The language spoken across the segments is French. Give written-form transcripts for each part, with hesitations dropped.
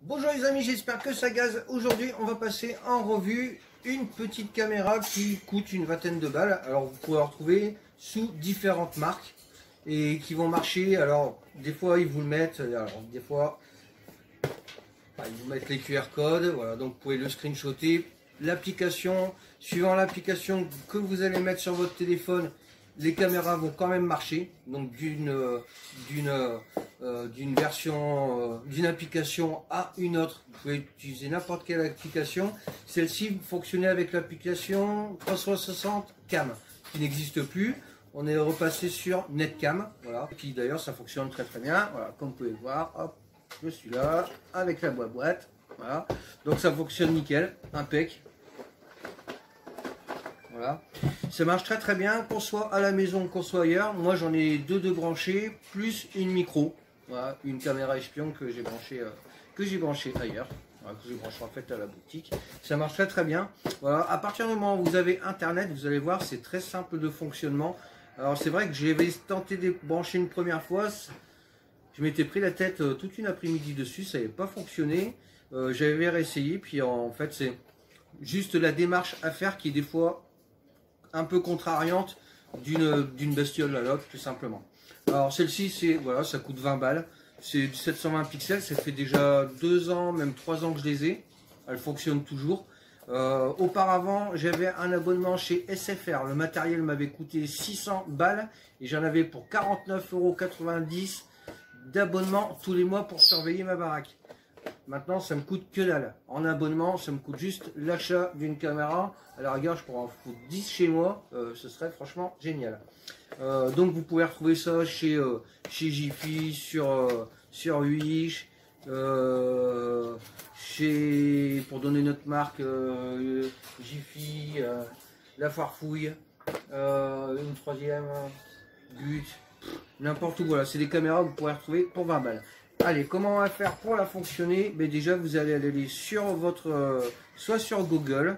Bonjour les amis, j'espère que ça gaze. Aujourd'hui, on va passer en revue une petite caméra qui coûte une vingtaine de balles. Alors, vous pouvez la retrouver sous différentes marques et qui vont marcher. Alors, des fois, ils vous le mettent. Alors, des fois, ils vous mettent les QR codes. Voilà, donc vous pouvez le screenshotter. L'application, suivant l'application que vous allez mettre sur votre téléphone, les caméras vont quand même marcher. Donc d'une version, d'une application à une autre, vous pouvez utiliser n'importe quelle application. Celle-ci fonctionnait avec l'application 360 Cam, qui n'existe plus. On est repassé sur Netcam, voilà. Qui d'ailleurs ça fonctionne très très bien. Voilà, comme vous pouvez le voir, hop, je suis là avec la boîte. Voilà, donc ça fonctionne nickel, impec. Voilà, ça marche très très bien, qu'on soit à la maison, qu'on soit ailleurs. Moi j'en ai deux de branchés, plus une micro. Voilà, une caméra espion que j'ai branché ailleurs. Voilà, que j'ai branché en fait à la boutique. Ça marche très très bien. Voilà, à partir du moment où vous avez internet, vous allez voir, c'est très simple de fonctionnement. Alors c'est vrai que j'avais tenté de brancher une première fois. Je m'étais pris la tête toute une après-midi dessus, ça n'avait pas fonctionné. J'avais réessayé, puis en fait c'est juste la démarche à faire qui est des fois un peu contrariante d'une bestiole à l'autre, tout simplement. Alors celle-ci, c'est voilà, ça coûte 20 balles, c'est du 720 pixels, ça fait déjà 2 ans, même 3 ans que je les ai, elle fonctionne toujours. Auparavant, j'avais un abonnement chez SFR, le matériel m'avait coûté 600 balles et j'en avais pour 49,90 € d'abonnement tous les mois pour surveiller ma baraque. Maintenant, ça me coûte que dalle. En abonnement, ça me coûte juste l'achat d'une caméra. À la rigueur, je pourrais en foutre 10 chez moi. Ce serait franchement génial. Donc, vous pouvez retrouver ça chez Jiffy, sur Wish, pour donner notre marque, Jiffy, La Farfouille, une troisième, But, n'importe où. Voilà, c'est des caméras que vous pourrez retrouver pour 20 balles. Allez, comment on va faire pour la fonctionner? Mais déjà, vous allez aller sur votre, soit sur Google,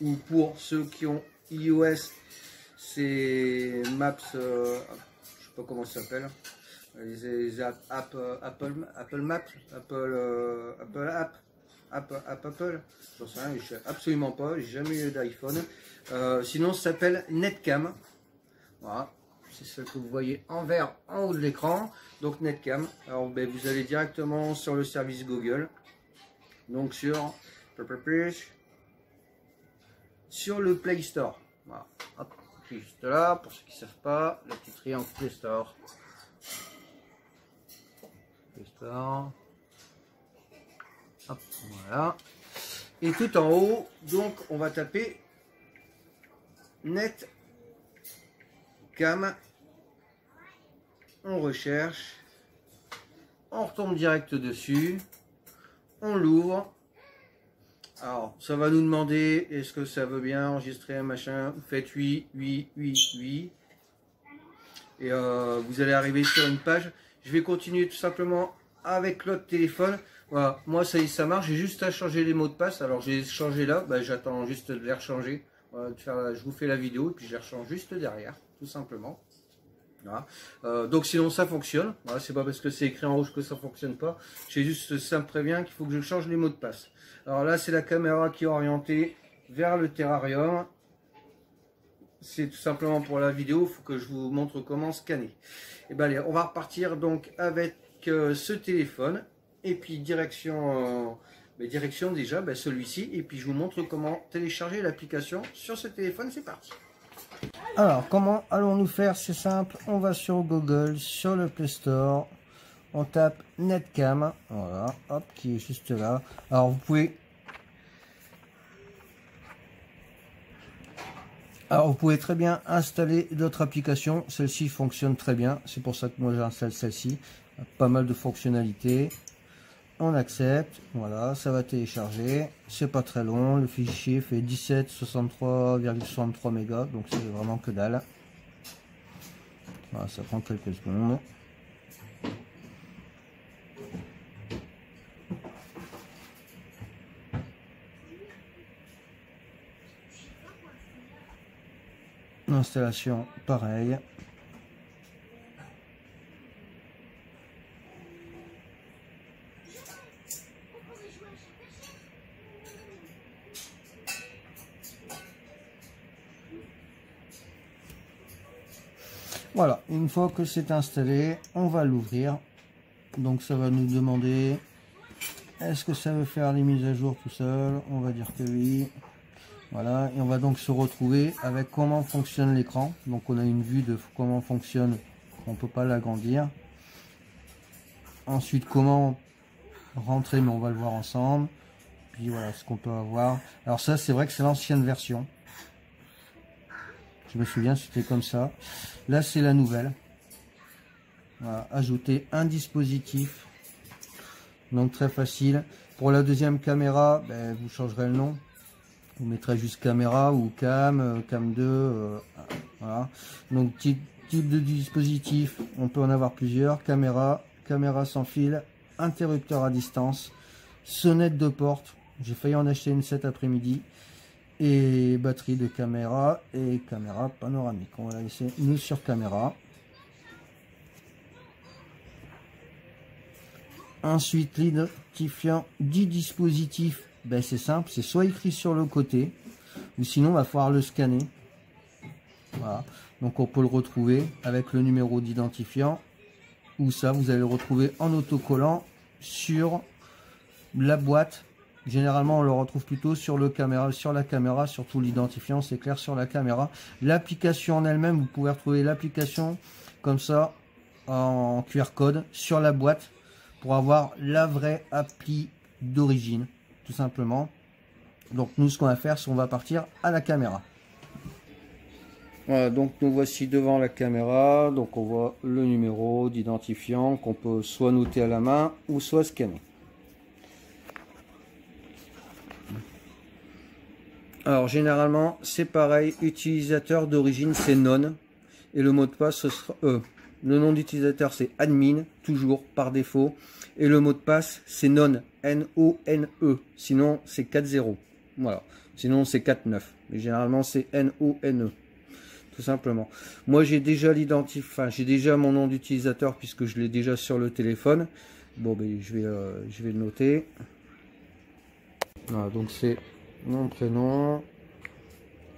ou pour ceux qui ont iOS, c'est Maps, je sais pas comment ça s'appelle, les Apple Maps, Apple, j'en sais rien, je sais absolument pas, j'ai jamais eu d'iPhone. Sinon, ça s'appelle Netcam. Voilà. C'est celle que vous voyez en vert en haut de l'écran, donc Netcam. Alors vous allez directement sur le service Google, donc sur le Play Store. Voilà. Hop, juste là, pour ceux qui ne savent pas, le petit triangle Play Store. Play Store. Hop, voilà. Et tout en haut, donc on va taper Netcam. On recherche, on retombe direct dessus, on l'ouvre. Alors ça va nous demander est-ce que ça veut bien enregistrer un machin, vous faites oui, oui, et vous allez arriver sur une page. Je vais continuer tout simplement avec l'autre téléphone. Voilà, moi ça y est, ça marche, j'ai juste à changer les mots de passe. Alors j'ai changé là, j'attends juste de les rechanger. Voilà, je vous fais la vidéo et puis je les rechange juste derrière, tout simplement. Voilà. Donc sinon ça fonctionne, voilà, c'est pas parce que c'est écrit en rouge que ça fonctionne pas, j'ai juste, ça me prévient qu'il faut que je change les mots de passe. Alors là c'est la caméra qui est orientée vers le terrarium, c'est tout simplement pour la vidéo, il faut que je vous montre comment scanner. Et ben allez, on va repartir donc avec ce téléphone, et puis direction déjà celui-ci, et puis je vous montre comment télécharger l'application sur ce téléphone, c'est parti. Alors, comment allons-nous faire? C'est simple, on va sur Google, sur le Play Store, on tape Netcam, voilà, hop, qui est juste là. Alors, vous pouvez très bien installer d'autres applications, celle-ci fonctionne très bien, c'est pour ça que moi j'installe celle-ci, pas mal de fonctionnalités. On accepte, voilà, ça va télécharger, c'est pas très long, le fichier fait 17,63,63 mégas, donc c'est vraiment que dalle. Voilà, ça prend quelques secondes. L'installation, pareil. Voilà, une fois que c'est installé, on va l'ouvrir. Donc ça va nous demander, est-ce que ça veut faire les mises à jour tout seul? On va dire que oui. Voilà, et on va donc se retrouver avec comment fonctionne l'écran. Donc on a une vue de comment fonctionne, on peut pas l'agrandir. Ensuite comment rentrer, mais on va le voir ensemble. Puis voilà ce qu'on peut avoir. Alors ça c'est vrai que c'est l'ancienne version. Je me souviens c'était comme ça. Là c'est la nouvelle. Voilà, ajouter un dispositif. Donc très facile. Pour la deuxième caméra, ben, vous changerez le nom. Vous mettrez juste caméra ou cam, cam 2. Voilà. Donc type de dispositif, on peut en avoir plusieurs. Caméra, caméra sans fil, interrupteur à distance, sonnette de porte. J'ai failli en acheter une cet après-midi. Et batterie de caméra et caméra panoramique. On va la laisser nous sur caméra. Ensuite, l'identifiant du dispositif, ben c'est simple, c'est soit écrit sur le côté, ou sinon il va falloir le scanner. Voilà. Donc on peut le retrouver avec le numéro d'identifiant, ou ça vous allez le retrouver en autocollant sur la boîte. Généralement on le retrouve plutôt sur la caméra, surtout l'identifiant, c'est clair sur la caméra. L'application en elle-même, vous pouvez retrouver l'application comme ça en QR code sur la boîte pour avoir la vraie appli d'origine, tout simplement. Donc nous ce qu'on va faire, c'est qu'on va partir à la caméra. Voilà, donc nous voici devant la caméra. Donc on voit le numéro d'identifiant qu'on peut soit noter à la main ou soit scanner. Alors généralement c'est pareil, utilisateur d'origine c'est non, et le mot de passe ce sera le nom d'utilisateur c'est admin, toujours par défaut, et le mot de passe c'est non, N-O-N-E, sinon c'est 4-0, voilà, sinon c'est 4-9, mais généralement c'est N-O-N-E, tout simplement. Moi j'ai déjà j'ai déjà mon nom d'utilisateur puisque je l'ai déjà sur le téléphone. Bon ben je vais le noter. Voilà, donc c'est mon prénom.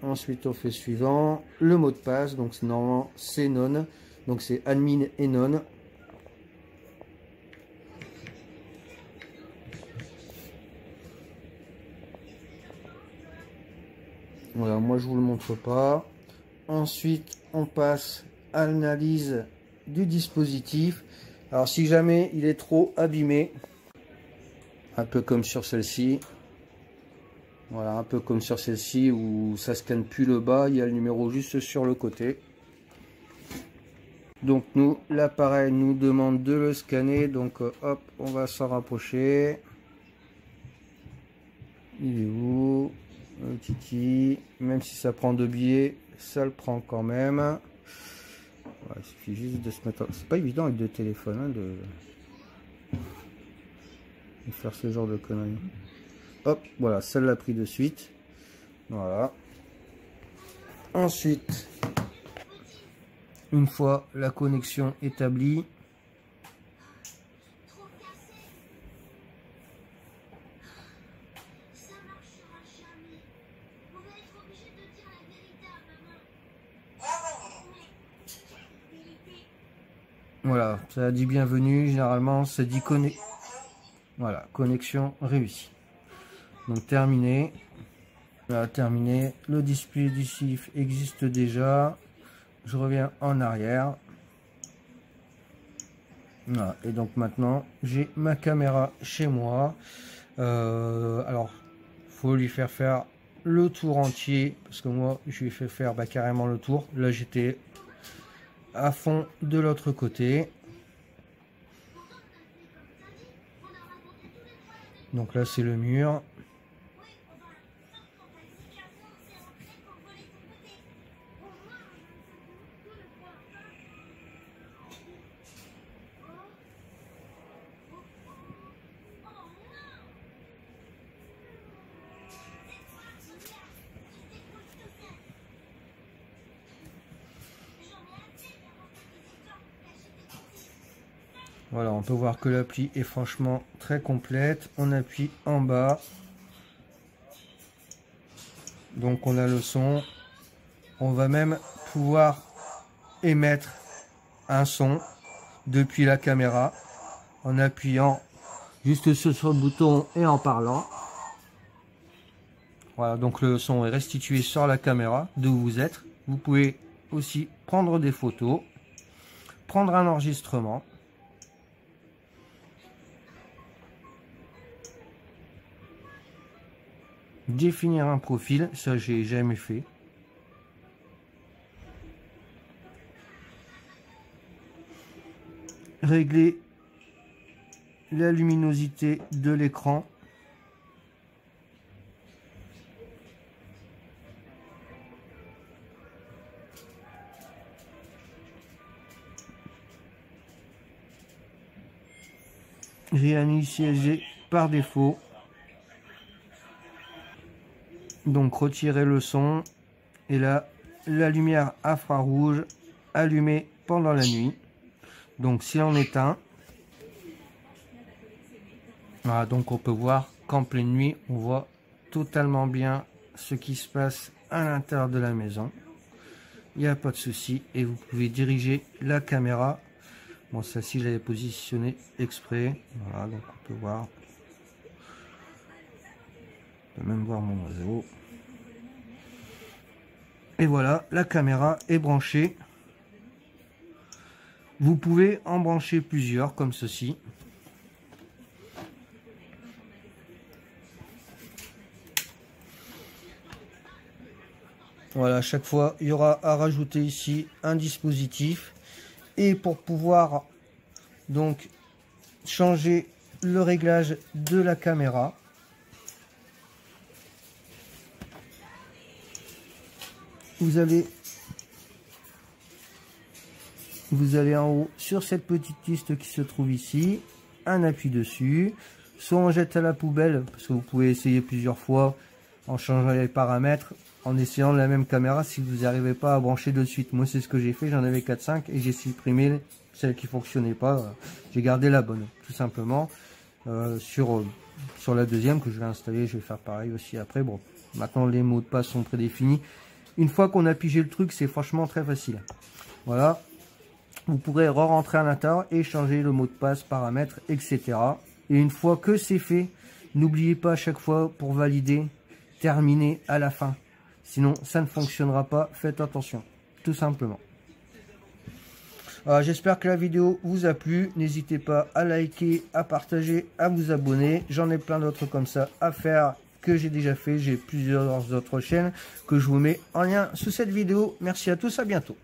Ensuite on fait suivant, le mot de passe, donc normalement c'est non, donc c'est admin et non. Voilà, moi je vous le montre pas. Ensuite on passe à l'analyse du dispositif. Alors si jamais il est trop abîmé, un peu comme sur celle-ci. Voilà, un peu comme sur celle-ci où ça scanne plus le bas, il y a le numéro juste sur le côté. Donc nous, l'appareil nous demande de le scanner, donc hop, on va s'en rapprocher. Il est où le titi? Même si ça prend 2 billets, ça le prend quand même. Ouais, il suffit juste de se mettre... C'est pas évident avec 2 téléphones hein, de faire ce genre de conneries. Hop, voilà, ça l'a pris de suite. Voilà. Ensuite, une fois la connexion établie, voilà, ça a dit bienvenue. Généralement, ça dit voilà, connexion réussie. Donc terminé. Voilà, terminé. Le dispositif existe déjà. Je reviens en arrière. Voilà. Et donc maintenant, j'ai ma caméra chez moi. Alors, faut lui faire le tour entier. Parce que moi, je lui ai fait faire carrément le tour. Là, j'étais à fond de l'autre côté. Donc là, c'est le mur. Voilà, on peut voir que l'appli est franchement très complète. On appuie en bas. Donc on a le son. On va même pouvoir émettre un son depuis la caméra en appuyant juste sur le bouton et en parlant. Voilà, donc le son est restitué sur la caméra d'où vous êtes. Vous pouvez aussi prendre des photos, prendre un enregistrement. Définir un profil, ça j'ai jamais fait. Régler la luminosité de l'écran. Réinitialiser par défaut. Donc retirer le son et là la lumière infrarouge allumée pendant la nuit. Donc si on éteint, voilà, donc on peut voir qu'en pleine nuit on voit totalement bien ce qui se passe à l'intérieur de la maison. Il n'y a pas de souci et vous pouvez diriger la caméra. Bon, celle-ci je l'avais positionnée exprès. Voilà, donc on peut voir. On peut même voir mon oiseau. Et voilà, la caméra est branchée. Vous pouvez en brancher plusieurs comme ceci. Voilà, à chaque fois, il y aura à rajouter ici un dispositif. Et pour pouvoir donc changer le réglage de la caméra, vous allez en haut sur cette petite liste qui se trouve ici, un appui dessus, soit on jette à la poubelle, parce que vous pouvez essayer plusieurs fois en changeant les paramètres, en essayant la même caméra si vous n'arrivez pas à brancher de suite. Moi c'est ce que j'ai fait, j'en avais 4-5 et j'ai supprimé celle qui fonctionnait pas, j'ai gardé la bonne, tout simplement. Sur la deuxième que je vais installer, je vais faire pareil aussi après. Bon, maintenant les mots de passe sont prédéfinis. Une fois qu'on a pigé le truc, c'est franchement très facile. Voilà, vous pourrez re-rentrer à l'intérieur et changer le mot de passe, paramètres, etc. Et une fois que c'est fait, n'oubliez pas à chaque fois pour valider, terminer à la fin. Sinon, ça ne fonctionnera pas. Faites attention, tout simplement. J'espère que la vidéo vous a plu. N'hésitez pas à liker, à partager, à vous abonner. J'en ai plein d'autres comme ça à faire que j'ai déjà fait. J'ai plusieurs autres chaînes que je vous mets en lien sous cette vidéo. Merci à tous, à bientôt.